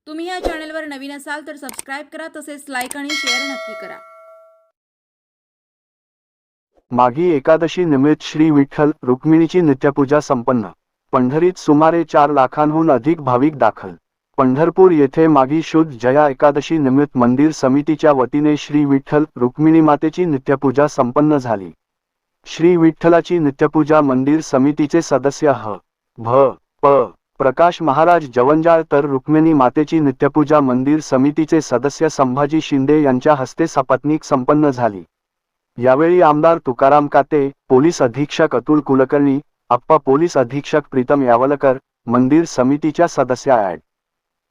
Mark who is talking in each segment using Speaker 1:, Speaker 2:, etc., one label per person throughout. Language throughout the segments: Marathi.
Speaker 1: तुम्ही या चॅनलवर नवीन असाल तर सबस्क्राइब करा, तसेच लाईक आणि शेअर नक्की करा।
Speaker 2: माघी एकादशी निमित्त श्री विठ्ठल रुक्मिणीची नित्यपूजा संपन्न। पंढरीत सुमारे 4 लाखांहून अधिक भाविक दाखल। पंढरपूर येथे माघी शुद्ध जया एकादशी निमित्त मंदिर समितीच्या वतीने श्री विठ्ठल रुक्मिणी मातेची नित्यपूजा संपन्न झाली। श्री विठ्ठलाची नित्यपूजा मंदिर समितीचे सदस्य भ प्रकाश महाराज जवंजाळ तर रुक्मिणी मातेची नित्यपूजा मंदिर समितीचे सदस्य संभाजी शिंदे यांच्या हस्ते सपत्नीक संपन्न झाली। यावेळी आमदार तुकाराम काते, पोलीस अधीक्षक अतुल कुलकर्णी, अप्पा पोलीस अधीक्षक प्रीतम यावलकर, मंदिर समितीच्या सदस्या ॲड.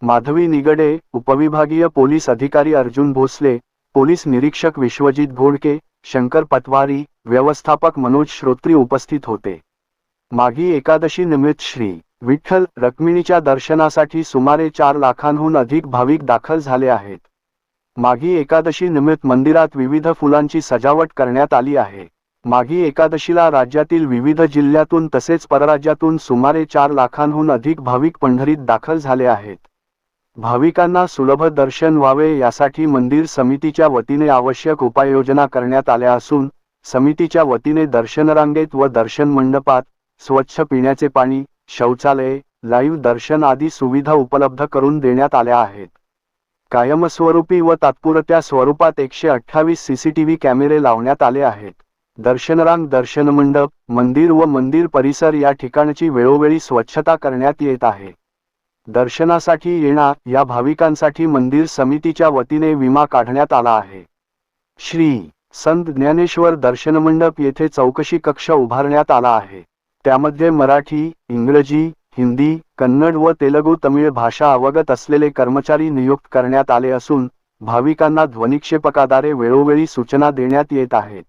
Speaker 2: माधवी निगडे, उपविभागीय पोलीस अधिकारी अर्जुन भोसले, पोलीस निरीक्षक विश्वजित घोडके, शंकर पटवारी, व्यवस्थापक मनोज श्रोत्री उपस्थित होते। माघी एकादशी निमित्त श्री विठ्ठल रुक्मिणीच्या दर्शनासाठी सुमारे 4 लाखांहून अधिक भाविक दाखल झाले आहेत। माघी एकादशी निमित्त मंदिरात विविध फुलांची सजावट करण्यात आली आहे। माघी एकादशीला राज्यातील विविध जिल्ह्यातून तसेच परराज्यातून सुमारे 4 लाखांहून अधिक भाविक पंढरीत दाखल झाले आहेत। भाविकांना सुलभ दर्शन व्हावे यासाठी मंदिर समितीच्या वतीने आवश्यक उपाययोजना करण्यात आल्या असून समितीच्या वतीने दर्शनरांगेत व दर्शन मंडपात स्वच्छ पिण्याचे पाणी, शौचालय, लाईव्ह दर्शन आदी सुविधा उपलब्ध करून देण्यात आल्या आहेत। कायमस्वरूपी व तात्पुरत्या स्वरूपात 128 सीसीटीव्ही कॅमेरे लावण्यात आले आहेत। दर्शनरांग, दर्शनमंडप, मंदिर व मंदिर परिसर या ठिकाणची वेळोवेळी स्वच्छता करण्यात येत आहे। दर्शनासाठी येणा या भाविकांसाठी मंदिर समितीच्या वतीने विमा काढण्यात आला आहे। श्री संत ज्ञानेश्वर दर्शनमंडप येथे चौकशी कक्ष उभारण्यात आला आहे। त्यामध्ये मराठी, इंग्रजी, हिंदी, कन्नड व तेलुगू तमिळ भाषा अवगत असलेले कर्मचारी नियुक्त करण्यात आले असून भाविकांना ध्वनिक्षेपकाद्वारे वेळोवेळी सूचना देण्यात येत आहेत।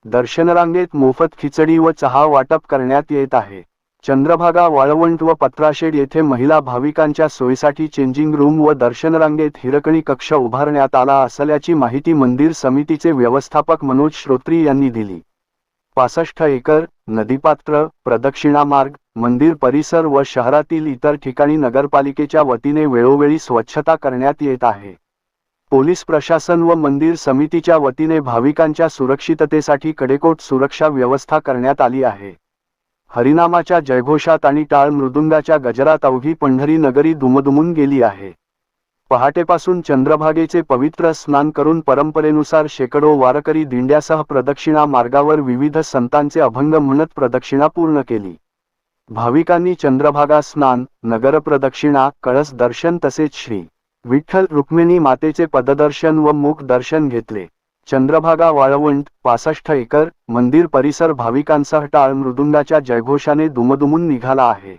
Speaker 2: दर्शनरांगेत मोफत खिचडी व चहा वाटप करण्यात येत आहे। चंद्रभागा, वाळवंट व पत्राशेड येथे महिला भाविकांच्या सोयीसाठी चेंजिंग रूम व दर्शनरांगेत हिरकणी कक्ष उभारण्यात आला असल्याची माहिती मंदिर समितीचे व्यवस्थापक मनोज श्रोत्री यांनी दिली। 65 एकर, नदीपात्र, प्रदक्षिणा मार्ग, मंदिर परिसर व शहरातील इतर ठिकाणी नगरपालिकेच्या वतीने वेळोवेळी स्वच्छता करण्यात येत आहे। पोलीस प्रशासन व मंदिर समितीच्या वतीने भाविकांच्या सुरक्षिततेसाठी कडेकोट सुरक्षा व्यवस्था करण्यात आली आहे। हरिनामाच्या जयघोषात आणि टाळ मृदुंगाच्या गजरात अवघी पंढरी नगरी दुमदुमून गेली आहे। पहाटेपासून चंद्रभागेचे पवित्र स्नान करून परंपरेनुसार शेकडो वारकरी दिंड्यासह प्रदक्षिणा मार्गावर विविध संतांचे अभंग म्हणत प्रदक्षिणा पूर्ण केली। भाविकांनी चंद्रभागा स्नान, नगर प्रदक्षिणा, कळस दर्शन तसेच श्री विठ्ठल रुक्मिणी मातेचे पददर्शन व मुख दर्शन घेतले। चंद्रभागा, वाळवंट, 65 एकर, मंदिर परिसर भाविकांसह टाळ मृदुंगाच्या जयघोषाने दुमदुमून निघाला आहे।